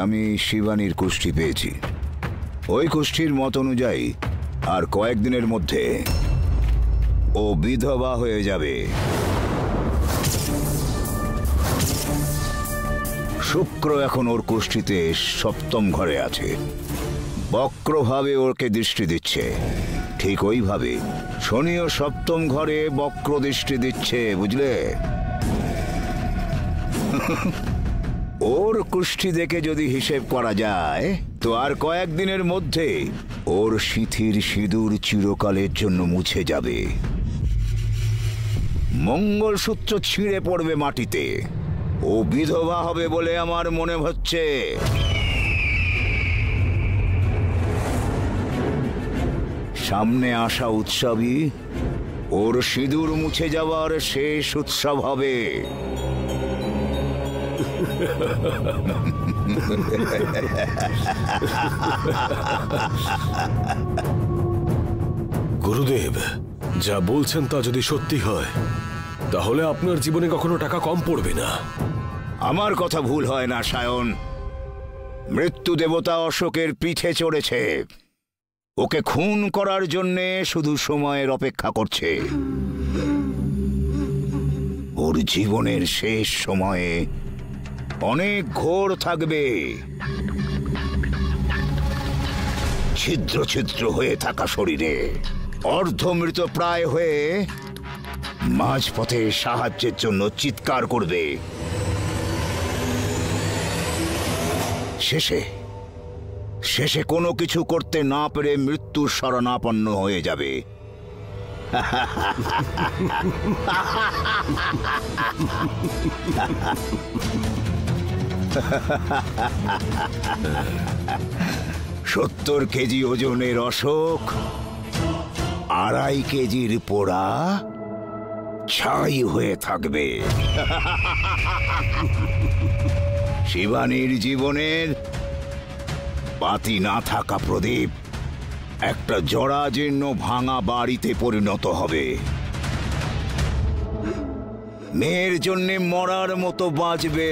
আমি শিবানীর কুষ্ঠি পেয়েছি। ওই কুষ্ঠির মত অনুযায়ী আর কয়েকদিনের মধ্যে ও বিধবা হয়ে যাবে। শুক্র এখন ওর কুষ্ঠিতে সপ্তম ঘরে আছে, বক্রভাবে ওকে দৃষ্টি দিচ্ছে। ঠিক ওইভাবে শনিও সপ্তম ঘরে বক্র দৃষ্টি দিচ্ছে, বুঝলে? ওর কুষ্ঠি দেখে যদি হিসেব করা যায় তো আর কয়েকদিনের মধ্যে ওর সিঁথির সিঁদুর চিরকালের জন্য মুছে যাবে। মঙ্গলসূত্র ছিঁড়ে পড়বে মাটিতে। ও বিধবা হবে বলে আমার মনে হচ্ছে। সামনে আসা উৎসবই ওর সিঁদুর মুছে যাওয়ার শেষ উৎসব হবে। গুরুদেব, যা বলছেন তা যদি সত্যি হয় তাহলে আপনার জীবনে কখনো টাকা কম পড়বে না। আমার কথা ভুল হয় না সায়ন। মৃত্যু দেবতা অশোকের পিঠে চড়েছে। ওকে খুন করার জন্যে শুধু সময়ের অপেক্ষা করছে। ওর জীবনের শেষ সময়ে অনেক ঘোর থাকবে। ছিদ্র ছিদ্র হয়ে থাকা শরীরে অর্ধমৃত প্রায় হয়ে মাঝপথে সাহায্যের জন্য চিৎকার করবে। শেষে কোনো কিছু করতে না পেরে মৃত্যুর শরণাপন্ন হয়ে যাবে। সত্তর কেজি ওজনের অশোক 2.5 কেজির পোড়া ছাই হয়ে থাকবে। শিবানীর জীবনের বাতি না থাকা প্রদীপ একটা জরাজীর্ণ ভাঙা বাড়িতে পরিণত হবে। মেয়ের জন্য মরার মতো বাঁচবে।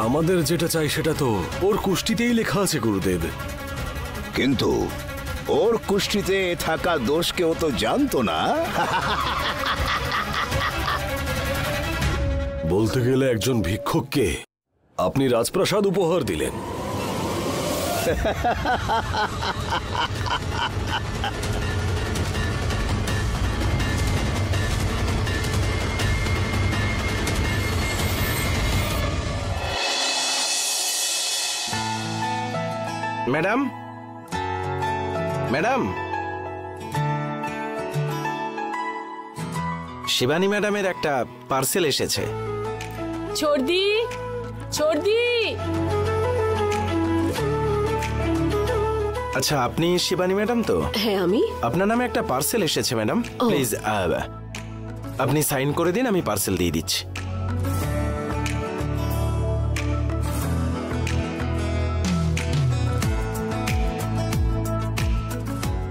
আমাদের যেটা চাই সেটা তো ওর কুষ্ঠিতেই লেখা আছে গুরুদেব। কিন্তু ওর কুষ্ঠিতে থাকা দোষকে ও তো জানতো না। বলতে গেলে একজন ভিক্ষুককে আপনি রাজপ্রাসাদ উপহার দিলেন। ম্যাডাম, ম্যাডাম, শিবানী ম্যাডামের একটা পার্সেল এসেছে। ছর্দি, ছর্দি। আচ্ছা, আপনি শিবানী ম্যাডাম তো? হ্যাঁ আমি। আপনার নামে একটা পার্সেল এসেছে ম্যাডাম। প্লিজ আপনি সাইন করে দিন, আমি পার্সেল দিয়ে দিচ্ছি।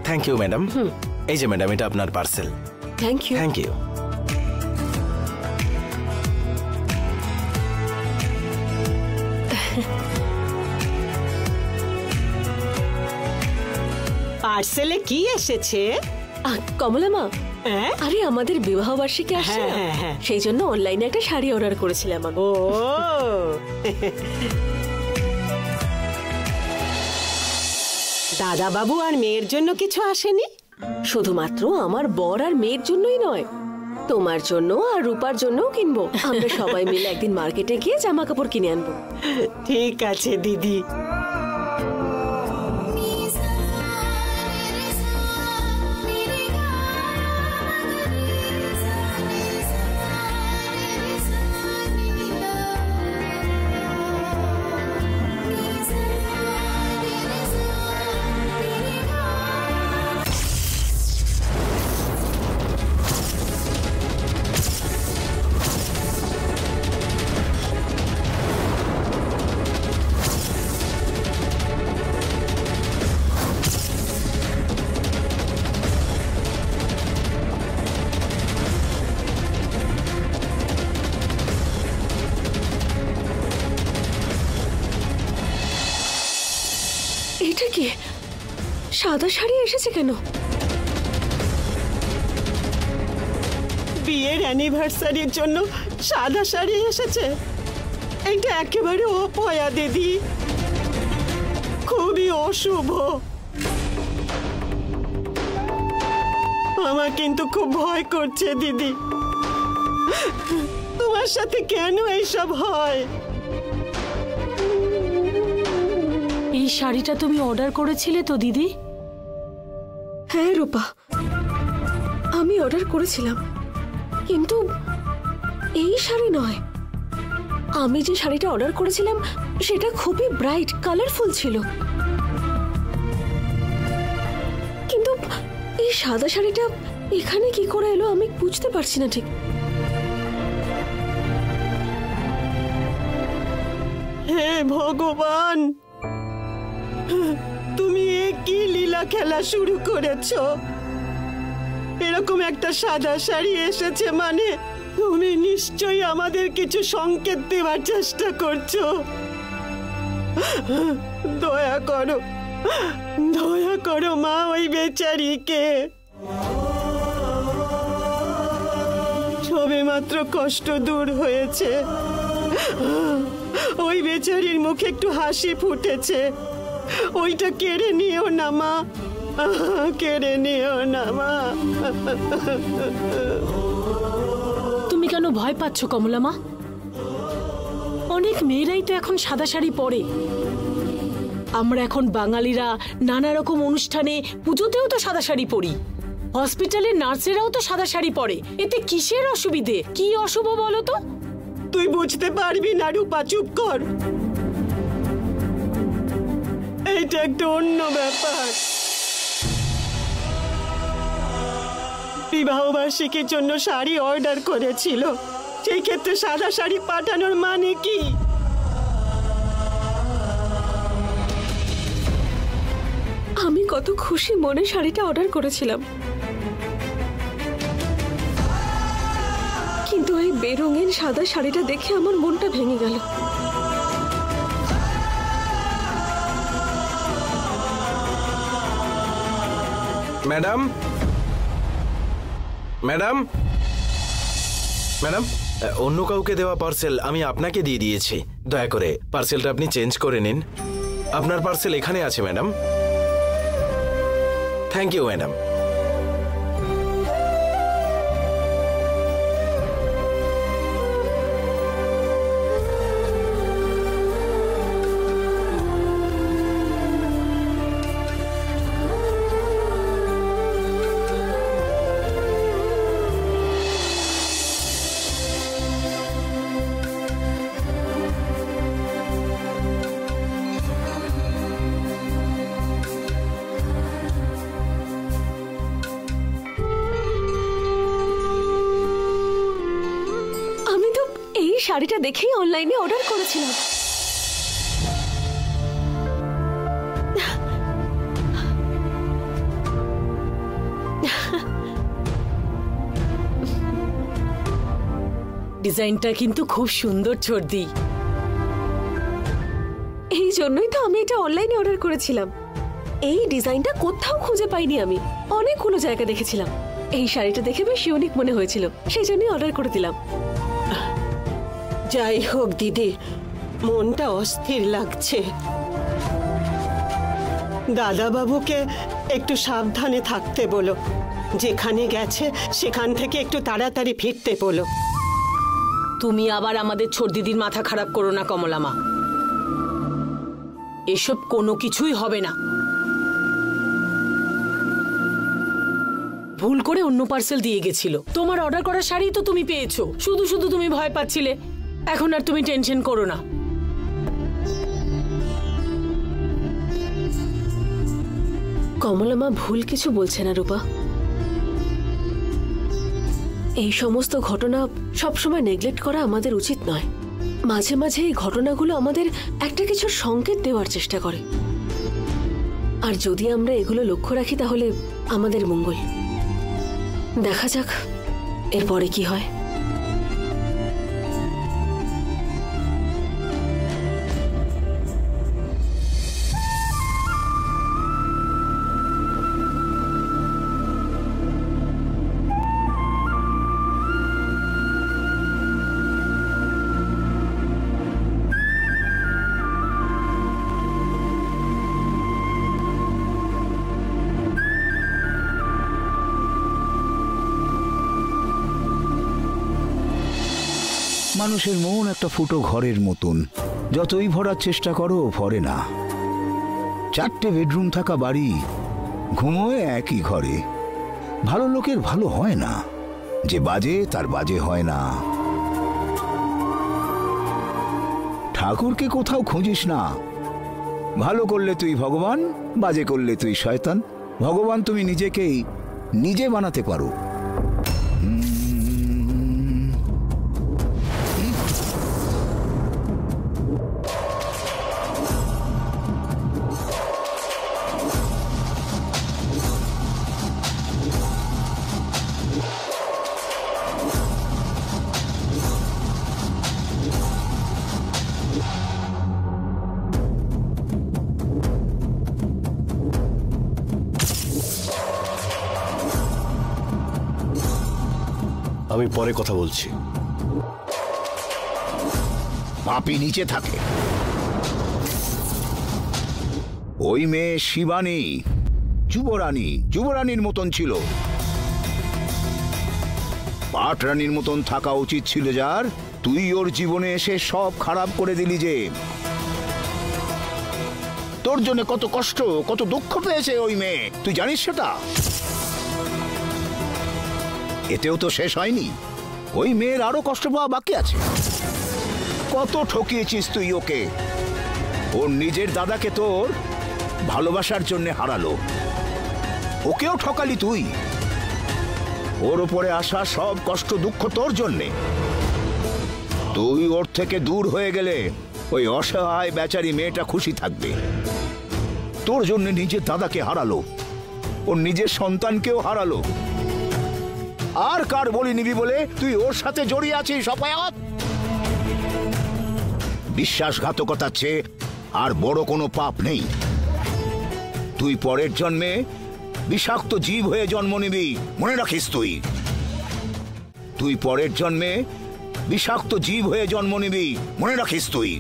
Thank you madam. এই যে ম্যাডাম, এটা আপনার parcel. Thank you. Thank you. পার্সেলে কি এসেছে? কমলা মা, হ্যাঁ? আরে আমাদের বিবাহ বার্ষিকী আসছে, হ্যাঁ। সেই জন্য অনলাইনে একটা শাড়ি অর্ডার করেছিলাম আমি। ও দাদা বাবু আর মেয়ের জন্য কিছু আসেনি? শুধুমাত্র আমার বর আর মেয়ের জন্যই নয়, তোমার জন্য আর রূপার জন্যও কিনবো। আমরা সবাই মিলে একদিন মার্কেটে গিয়ে জামা কাপড় কিনে আনবো। ঠিক আছে দিদি। সাদা শাড়ি এসেছে কেন? বিয়ের অ্যানিভার্সারির জন্য সাদা শাড়ি এসেছে? এটা একেবারে অপয়া দিদি, খুবই অশুভ। আমার কিন্তু খুব ভয় করছে দিদি, তোমার সাথে কেন এইসব হয়? এই শাড়িটা তুমি অর্ডার করেছিলে তো দিদি? হ্যাঁ রূপা, আমি অর্ডার করেছিলাম, কিন্তু এই শাড়ি নয়। আমি যে শাড়িটা অর্ডার করেছিলাম সেটা খুবই ব্রাইট কালারফুল ছিল, কিন্তু এই সাদা শাড়িটা এখানে কি করে এলো আমি বুঝতে পারছি না ঠিক। হে ভগবান, তুমি এ কি লীলা খেলা শুরু করেছো? এরকম একটা সাদা শাড়ি এসেছে মানে তুমি নিশ্চয়ই আমাদের কিছু সংকেত দেওয়ার চেষ্টা করছো। দয়া করো, দয়া করো মা, ওই বেচারিকে। সবেমাত্র কষ্ট দূর হয়েছে, ওই বেচারির মুখে একটু হাসি ফুটেছে। ওইটা কেড়ে নিও না মা, কেড়ে নিও না মা। তুমি কেন ভয় পাচ্ছ কমলা মা? অনেক মেয়েরাই তো এখন সাদা শাড়ি পরে। আমরা এখন বাঙালিরা নানা রকম অনুষ্ঠানে, পুজোতেও তো সাদা শাড়ি পরি। হসপিটালের নার্সেরাও তো সাদা শাড়ি পরে। এতে কিসের অসুবিধে, কি অশুভ বলো তো? তুই বুঝতে পারবি না রূপা, চুপ কর। এইটা একটা অন্য ব্যাপার। বিবাহবার্ষিকীর জন্য শাড়ি অর্ডার করেছিল, সেই ক্ষেত্রে সাদা শাড়ি পাঠানোর মানে কি? আমি কত খুশি মনে শাড়িটা অর্ডার করেছিলাম, কিন্তু এই বেরঙিন সাদা শাড়িটা দেখে আমার মনটা ভেঙে গেল। ম্যাডাম, ম্যাডাম, ম্যাডাম, অন্য কাউকে দেওয়া পার্সেল আমি আপনাকে দিয়ে দিয়েছি। দয়া করে পার্সেলটা আপনি চেঞ্জ করে নিন। আপনার পার্সেল এখানে আছে ম্যাডাম। Thank you madam. শাড়িটা দেখেই অনলাইনে অর্ডার করেছিলাম। ডিজাইনটা কিন্তু খুব সুন্দর চর্দি। এই জন্যই তো আমি এটা অনলাইনে অর্ডার করেছিলাম। এই ডিজাইনটা কোথাও খুঁজে পাইনি আমি, অনেকগুলো জায়গা দেখেছিলাম। এই শাড়িটা দেখে বেশ ইউনিক মনে হয়েছিল, সেই জন্যই অর্ডার করে দিলাম। যাই হোক দিদি, মনটা অস্থির লাগছে। দাদা বাবুকে একটু সাবধানে থাকতে বলো, যেখানে গেছে সেখান থেকে একটু তাড়াতাড়ি ফিরতে বলো। তুমি আবার আমাদের ছোট দিদির মাথা খারাপ করো না কমলা মা, এসব কোনো কিছুই হবে না। ভুল করে অন্য পার্সেল দিয়ে গেছিল। তোমার অর্ডার করা শাড়ি তো তুমি পেয়েছো, শুধু শুধু তুমি ভয় পাচ্ছিলে। এখন আর তুমি টেনশন করো না। কমলা মা ভুল কিছু বলছে না রূপা। এই সমস্ত ঘটনা সবসময় নেগলেক্ট করা আমাদের উচিত নয়। মাঝে মাঝে এই ঘটনাগুলো আমাদের একটা কিছুর সংকেত দেওয়ার চেষ্টা করে, আর যদি আমরা এগুলো লক্ষ্য রাখি তাহলে আমাদের মঙ্গল। দেখা যাক এরপরে কি হয়। মানুষের মন একটা ফুটো ঘরের মতন, যতই ভরার চেষ্টা করো ভরে না। 4টে বেডরুম থাকা বাড়ি, ঘুমোয় একই ঘরে। ভালো লোকের ভালো হয় না, যে বাজে তার বাজে হয় না। ঠাকুরকে কোথাও খুঁজিস না। ভালো করলে তুই ভগবান, বাজে করলে তুই শয়তান। ভগবান তুমি নিজেকেই নিজে বানাতে পারো। আমি পরে কথা বলছি। পাপি নিচে থাকে। ওই মেয়ে শিবানী যুবরানীর মতন ছিল। পাটরানীর মতন থাকা উচিত ছিল যার। তুই ওর জীবনে এসে সব খারাপ করে দিলি যে। তোর জন্য কত কষ্ট, কত দুঃখ পেয়েছে ওই মেয়ে, তুই জানিস সেটা? এতেও তো শেষ হয়নি, ওই মেয়ের আরো কষ্ট পাওয়া বাকি আছে। কত ঠকিয়েছিস তুই ওকে। ওর নিজের দাদাকে তোর ভালোবাসার জন্য হারালো, ওকেও ঠকালি তুই। ওর উপরে আসা সব কষ্ট দুঃখ তোর জন্যে। তুই ওর থেকে দূর হয়ে গেলে ওই অসহায় বেচারি মেয়েটা খুশি থাকবে। তোর জন্য নিজের দাদাকে হারালো, ওর নিজের সন্তানকেও হারালো। আর কার বলি নিবি বলে তুই ওর সাথে জড়িয়ে আছিস অপায়ত? বিশ্বাসঘাতকতার চেয়ে আর বড় কোনো পাপ নেই। তুই পরের জন্মে বিষাক্ত জীব হয়ে জন্ম নিবি, মনে রাখিস। তুই পরের জন্মে বিষাক্ত জীব হয়ে জন্ম নিবি, মনে রাখিস। তুই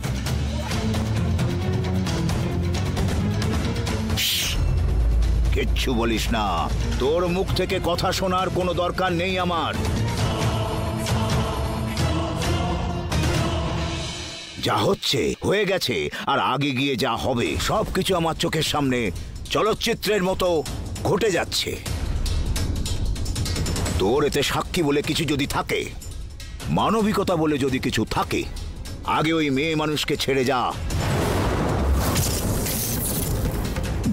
কিচ্ছু বলিস না, তোর মুখ থেকে কথা শোনার কোনো দরকার নেই আমার। যা হচ্ছে হয়ে গেছে, আর আগে গিয়ে যা হবে সবকিছু আমার চোখের সামনে চলচ্চিত্রের মতো ঘটে যাচ্ছে। তোর এতে সাক্ষী বলে কিছু যদি থাকে, মানবিকতা বলে যদি কিছু থাকে, আগে ওই মেয়ে মানুষকে ছেড়ে যা।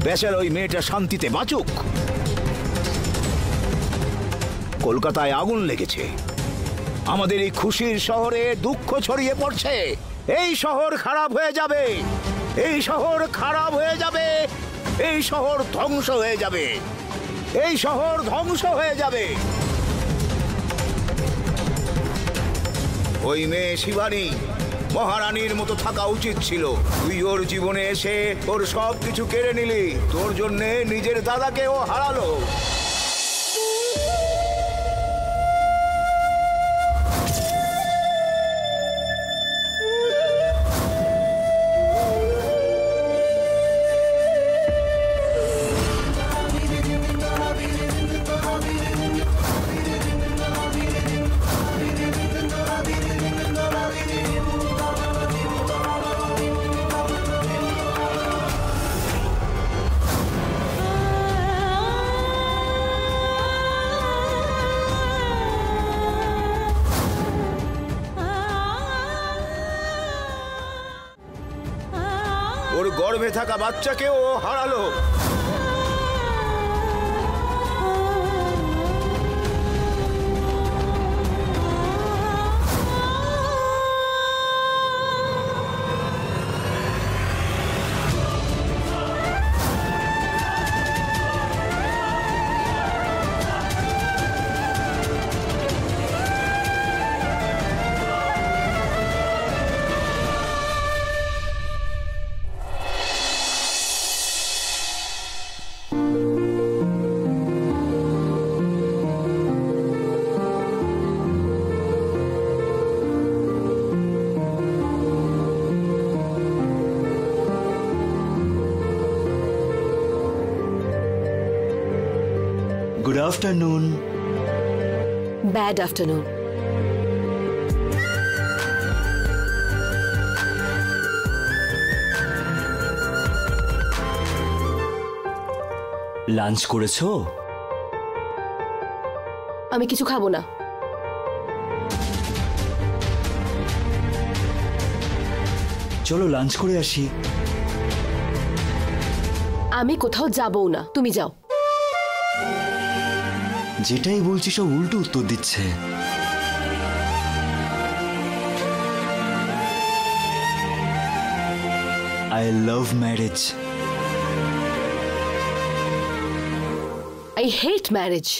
বেচারা ওই মেয়েটা শান্তিতে বাঁচুক। কলকাতায় আগুন লেগেছে, আমাদের এই খুশির শহরে দুঃখ ছড়িয়ে পড়ছে। এই শহর খারাপ হয়ে যাবে, এই শহর খারাপ হয়ে যাবে, এই শহর ধ্বংস হয়ে যাবে, এই শহর ধ্বংস হয়ে যাবে। ওই মেয়ে শিবানী মহারানীর মতো থাকা উচিত ছিল। তুই ওর জীবনে এসে ওর সব কিছু কেড়ে নিলি। তোর জন্যে নিজের দাদাকেও হারালো। ওর গর্ভে থাকা বাচ্চাকেও হারালো। Good afternoon. Bad afternoon. Lunch করেছো? আমি কিছু খাবো না। চলো লাঞ্চ করে আসি। আমি কোথাও যাবও না, তুমি যাও। যেটাই বলছি সব উল্টো উত্তর দিচ্ছে। I love marriage. I hate marriage.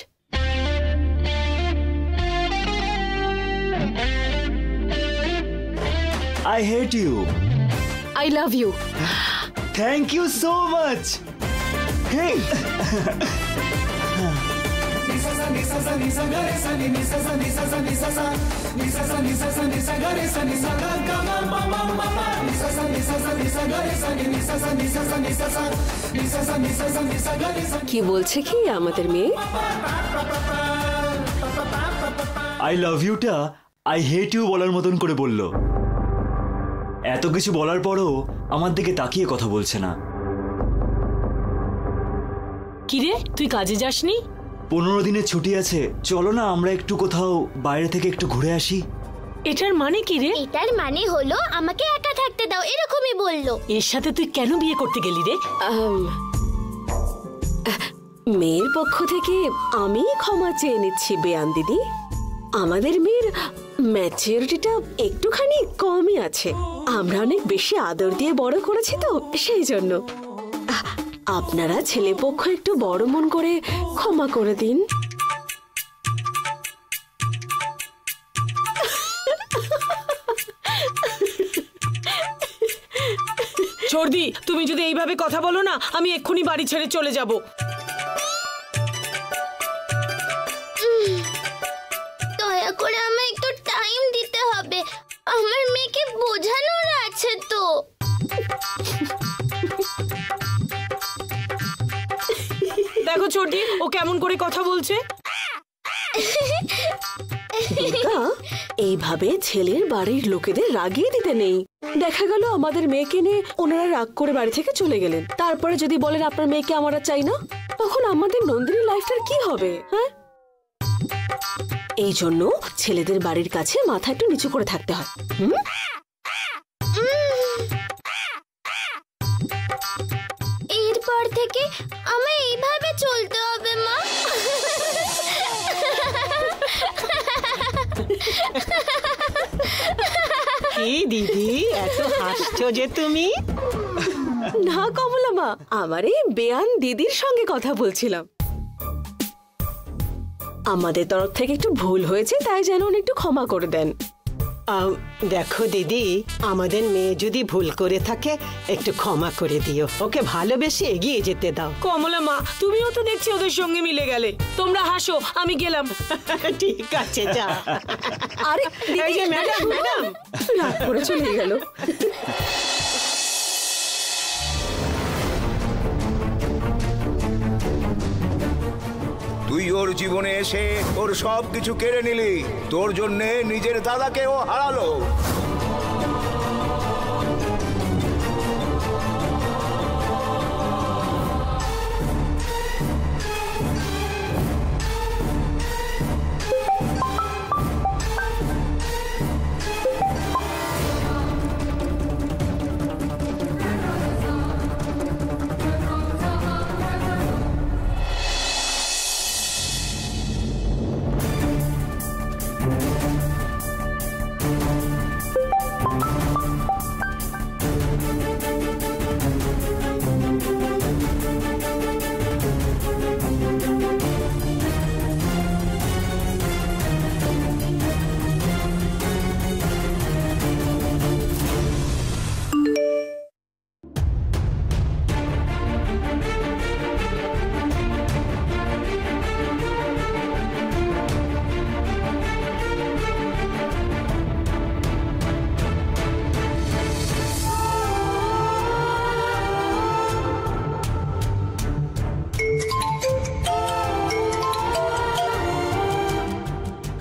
I hate you. I love you. Thank you so much. Hey. কি বলছে কি আমাদের মেয়ে? I love you টা I hate you বলার মতন করে বলল। এত কিছু বলার পরও আমার দিকে তাকিয়ে কথা বলছে না। কিরে, তুই কাজে যাসনি? 15 দিনের ছুটি আছে, চলো না আমরা একটু কোথাও বাইরে থেকে একটু ঘুরে আসি। এটার মানে কি রে? এটার মানে হলো আমাকে একা থাকতে দাও, এরকমই বললো। এর সাথে তুই কেন বিয়ে করতে গেলি রে? মেয়ের পক্ষ থেকে আমি ক্ষমা চেয়ে নিচ্ছি বেয়ান দিদি। আমাদের মেয়ের ম্যাচিউরিটিটা একটুখানি কমই আছে। আমরা অনেক বেশি আদর দিয়ে বড় করেছি তো, সেই জন্য। আপনারা ছেলে পক্ষ একটু বড় মন করে ক্ষমা করে দিন। ছোড়দি, তুমি যদি এইভাবে কথা বলো না, আমি এক্ষুনি বাড়ি ছেড়ে চলে যাব। দয়া করে আমায় একটু টাইম দিতে হবে, আমার মেয়েকে বোঝানোর আছে তো। দেখো ছোটি, ও কেমন করে কথা বলছে। এইভাবে ছেলের বাড়ির লোকেদের রাগিয়ে দিতে নেই। দেখা গেল আমাদের মেয়েকে নিয়ে ওনারা রাগ করে বাড়ি থেকে চলে গেলেন, তারপরে যদি বলেন আপনার মেয়েকে আমরা চাই না, তখন আমাদের নন্দিনী লাইফটার কি হবে? হ্যাঁ, এই জন্য ছেলেদের বাড়ির কাছে মাথা একটু নিচু করে থাকতে হয়। এরপর থেকে আমায় এইভাবে চলতে হবে মা। কি দিদি, এত হাসছো যে তুমি? না কমলা মা, আমার এই বেয়ান দিদির সঙ্গে কথা বলছিলাম। আমাদের তরফ থেকে একটু ভুল হয়েছে, তাই যেন উনি একটু ক্ষমা করে দেন। দেখো দিদি, আমাদের মেয়ে যদি ভুল করে থাকে একটু ক্ষমা করে দিও, ওকে ভালোবেসে এগিয়ে যেতে দাও। কমলা মা, তুমিও তো দেখছি ওদের সঙ্গে মিলে গেলে। তোমরা হাসো, আমি গেলাম। ঠিক আছে, যা। আরে এই যে ম্যাডাম, ম্যাডাম রাগ করে চলে গেল। তুই ওর জীবনে এসে ওর সব কিছু কেড়ে নিলি, তোর জন্যে নিজের দাদাকে ও হারালো।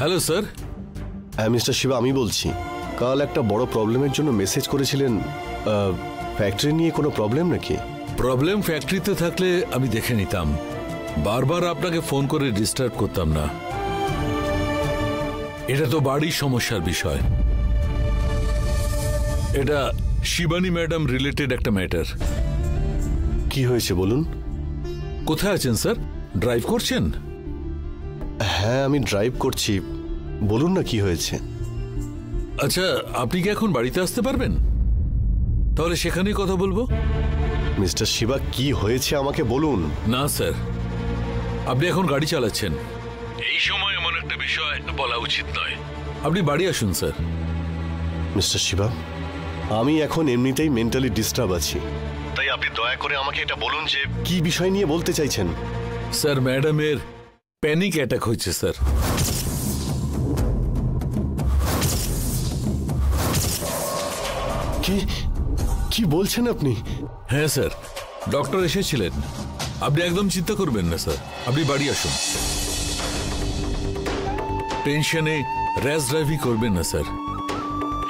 Hello sir. হ্যাঁ মিস্টার শিবা, আমি বলছি। কাল একটা বড় প্রবলেমের জন্য মেসেজ করেছিলেন, ফ্যাক্টরি নিয়ে কোনো প্রবলেম নাকি? প্রবলেম ফ্যাক্টরিতে থাকলে আমি দেখে নিতাম, বারবার আপনাকে ফোন করে ডিস্টার্ব করতাম না। এটা তো বাড়ির সমস্যার বিষয়। এটা শিবানী ম্যাডাম রিলেটেড একটা ম্যাটার। কি হয়েছে বলুন? কোথায় আছেন স্যার? ড্রাইভ করছেন? হ্যাঁ, আমি ড্রাইভ করছি। বলুন না কি হয়েছে। আচ্ছা, আপনি কি এখন বাড়িতে আসতে পারবেন? তাহলে সেখানেই কথা বলবো। মিস্টার শিবা, কি হয়েছে আমাকে বলুন। না স্যার, আপনি এখন গাড়ি চালাচ্ছেন, এই সময় এমন একটা বিষয় বলা উচিত নয়। আপনি বাড়ি আসুন স্যার। মিস্টার শিবা, আমি এখন এমনিতেই মেন্টালি ডিস্টার্ব আছি, তাই আপনি দয়া করে আমাকে এটা বলুন যে কি বিষয় নিয়ে বলতে চাইছেন। স্যার, ম্যাডামের প্যানিক অ্যাটাক হয়েছে স্যার। কি বলছেন আপনি? হ্যাঁ স্যার, ডক্টর এসেছিলেন। আপনি একদম চিন্তা করবেন না স্যার, আপনি বাড়ি আসুন। টেনশনে র্যাশ ড্রাইভিং করবেন না স্যার।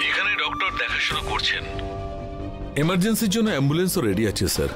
এখানে ডক্টর দেখাশোনা করছেন। এমার্জেন্সির জন্য অ্যাম্বুলেন্সও রেডি আছে স্যার।